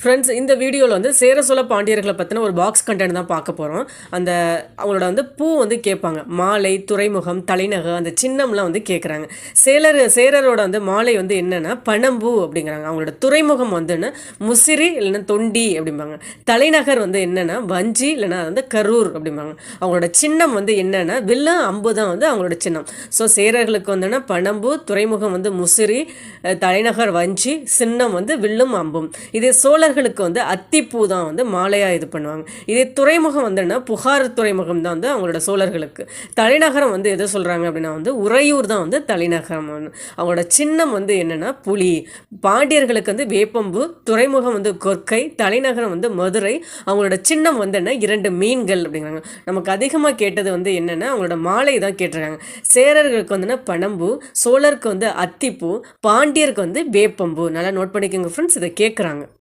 Friends, இந்த வீடியோவில் வந்து சேர சோழ பாண்டியர்களை பற்றின ஒரு பாக்ஸ் கண்டென்ட் தான் பார்க்க போகிறோம். அந்த அவங்களோட வந்து பூ வந்து கேட்பாங்க, மாலை, துறைமுகம், தலைநகர், அந்த சின்னம்லாம் வந்து கேட்குறாங்க. சேரரோட வந்து மாலை வந்து என்னென்னா பனம்பூ அப்படிங்கிறாங்க. அவங்களோட துறைமுகம் வந்துன்னு முசிறி இல்லைன்னா தொண்டி அப்படிம்பாங்க. தலைநகர் வந்து என்னென்னா வஞ்சி இல்லைன்னா வந்து கரூர் அப்படிம்பாங்க. அவங்களோட சின்னம் வந்து என்னென்னா வில்லு அம்பு தான் வந்து அவங்களோட சின்னம். ஸோ சேரர்களுக்கு வந்துன்னா பனம்பூ, துறைமுகம் வந்து முசிறி, தலைநகர் வஞ்சி, சின்னம் வந்து வில்லும் அம்பும். இதே சோழர்களுக்கு வந்து அத்திப்பூ தான் வந்து மாலையாக இது பண்ணுவாங்க. இதே துறைமுகம் வந்துன்னா புகார் துறைமுகம் தான் வந்து அவங்களோட சோழர்களுக்கு. தலைநகரம் வந்து எதை சொல்கிறாங்க அப்படின்னா வந்து உறையூர் தான் வந்து தலைநகரம். அவங்களோட சின்னம் வந்து என்னென்னா புலி. பாண்டியர்களுக்கு வந்து வேப்பம்பு, துறைமுகம் வந்து கொற்கை, தலைநகரம் வந்து மதுரை. அவங்களோட சின்னம் வந்து என்ன 2 மீன்கள் அப்படிங்கிறாங்க. நமக்கு அதிகமாக கேட்டது வந்து என்னென்னா அவங்களோட மாலை தான் கேட்டிருக்காங்க. சேரர்களுக்கு வந்துன்னா பனம்பூ, சோழருக்கு வந்து அத்திப்பூ, பாண்டியருக்கு வந்து வேப்பம்பூ. நல்லா நோட் பண்ணிக்கோங்க ஃப்ரெண்ட்ஸ், இதை கேட்குறாங்க.